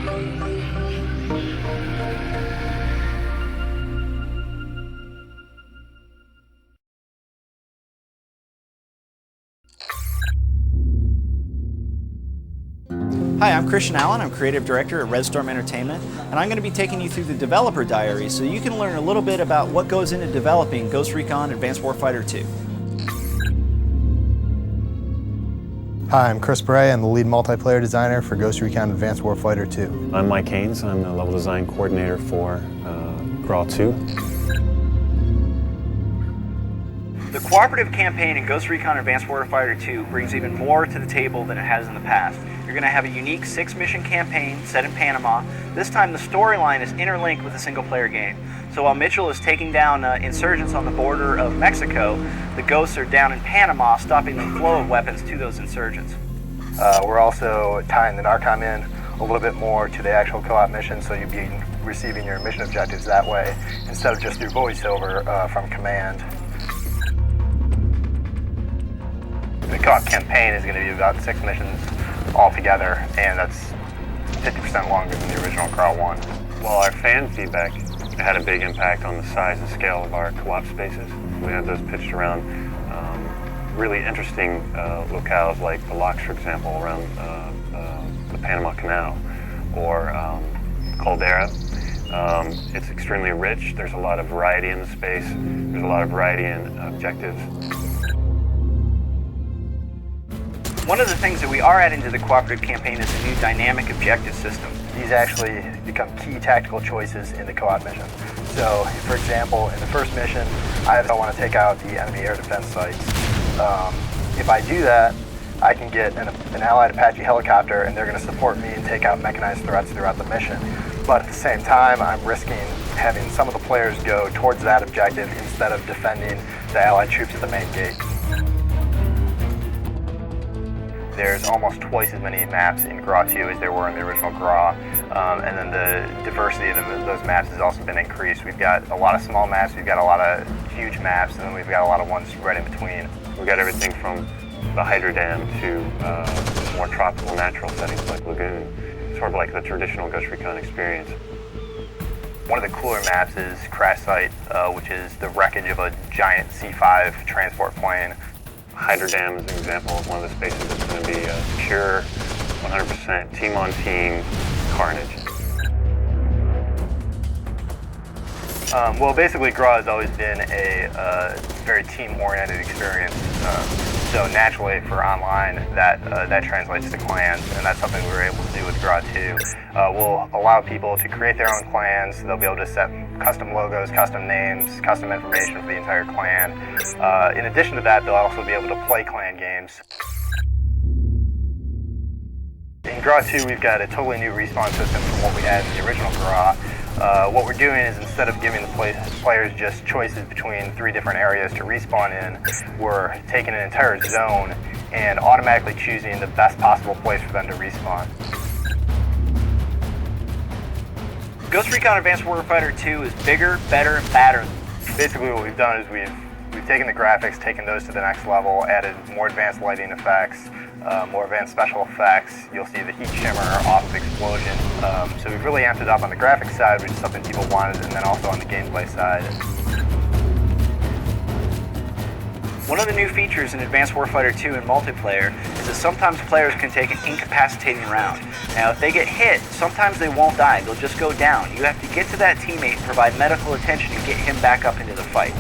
Hi, I'm Christian Allen. I'm Creative Director at Red Storm Entertainment, and I'm going to be taking you through the developer diary so you can learn a little bit about what goes into developing Ghost Recon Advanced Warfighter 2. Hi, I'm Chris Bray. I'm the lead multiplayer designer for Ghost Recon Advanced Warfighter 2. I'm Mike Haynes. I'm the level design coordinator for GRAW 2. The cooperative campaign in Ghost Recon Advanced Warfighter 2 brings even more to the table than it has in the past. You're going to have a unique 6-mission campaign set in Panama. This time the storyline is interlinked with a single-player game. So while Mitchell is taking down insurgents on the border of Mexico, the Ghosts are down in Panama stopping the flow of weapons to those insurgents. We're also tying the Narcom in a little bit more to the actual co-op mission, so you'll be receiving your mission objectives that way instead of just through voiceover from command. The co-op campaign is going to be about 6 missions altogether, and that's 50% longer than the original GRAW 1. Well, our fan feedback had a big impact on the size and scale of our co-op spaces. We had those pitched around really interesting locales like the locks, for example, around the Panama Canal, or Caldera. It's extremely rich. There's a lot of variety in the space. There's a lot of variety in objectives. One of the things that we are adding to the cooperative campaign is a new dynamic objective system. These actually become key tactical choices in the co-op mission. So, for example, in the first mission, I want to take out the enemy air defense sites. If I do that, I can get an allied Apache helicopter, and they're going to support me and take out mechanized threats throughout the mission. But at the same time, I'm risking having some of the players go towards that objective instead of defending the allied troops at the main gate. There's almost twice as many maps in GRAW 2 as there were in the original GRAW, and then the diversity of those maps has also been increased. We've got a lot of small maps, we've got a lot of huge maps, and then we've got a lot of ones right in between. We've got everything from the Hydro Dam to more tropical natural settings like Lagoon, sort of like the traditional Ghost Recon experience. One of the cooler maps is Crash Site, which is the wreckage of a giant C-5 transport plane. Hydro Dam is an example of one of the spaces that's going to be pure, 100% team-on-team carnage. Well, basically, GRAW has always been a very team-oriented experience. So naturally, for online, that translates to clans, and that's something we were able to do with GRAW 2. We'll allow people to create their own clans. They'll be able to set custom logos, custom names, custom information for the entire clan. In addition to that, they'll also be able to play clan games. In GRAW 2, we've got a totally new respawn system from what we had in the original GRAW. What we're doing is, instead of giving the players just choices between 3 different areas to respawn in, we're taking an entire zone and automatically choosing the best possible place for them to respawn. Ghost Recon Advanced Warfighter 2 is bigger, better, and badder. Basically what we've done is we've taken the graphics, taken those to the next level, added more advanced lighting effects, more advanced special effects. You'll see the heat shimmer off of explosion. So we've really amped it up on the graphics side, which is something people wanted, and then also on the gameplay side. One of the new features in Advanced Warfighter 2 in multiplayer is that sometimes players can take an incapacitating round. Now, if they get hit, sometimes they won't die, they'll just go down. You have to get to that teammate, provide medical attention, and get him back up into the fight.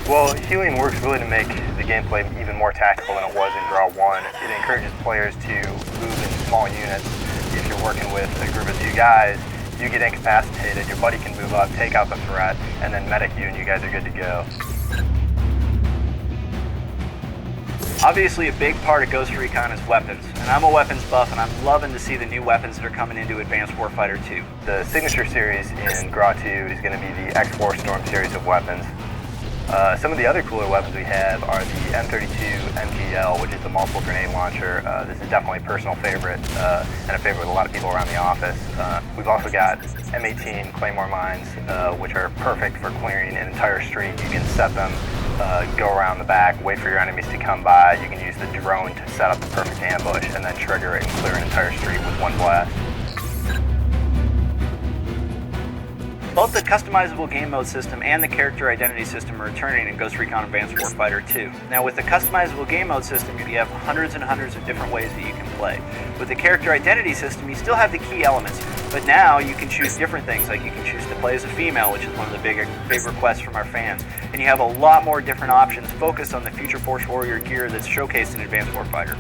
Well, healing works really to make the gameplay even more tactical than it was in GRAW 1. It encourages players to move in small units. If you're working with a group of 2 guys, you get incapacitated, your buddy can move up, take out the threat, and then medic you, and you guys are good to go. Obviously, a big part of Ghost Recon is weapons, and I'm a weapons buff, and I'm loving to see the new weapons that are coming into Advanced Warfighter 2. The signature series in GRAW 2 is going to be the X4 Storm series of weapons. Some of the other cooler weapons we have are the M32 MGL, which is the multiple grenade launcher. This is definitely a personal favorite, and a favorite with a lot of people around the office. We've also got M18 Claymore mines, which are perfect for clearing an entire street. You can set them, go around the back, wait for your enemies to come by. You can use the drone to set up the perfect ambush, and then trigger it and clear an entire street with one blast. Both the customizable game mode system and the character identity system are returning in Ghost Recon Advanced Warfighter 2. Now with the customizable game mode system, you have hundreds and hundreds of different ways that you can play. With the character identity system, you still have the key elements, but now you can choose different things, like you can choose to play as a female, which is one of the big requests from our fans. And you have a lot more different options focused on the Future Force Warrior gear that's showcased in Advanced Warfighter.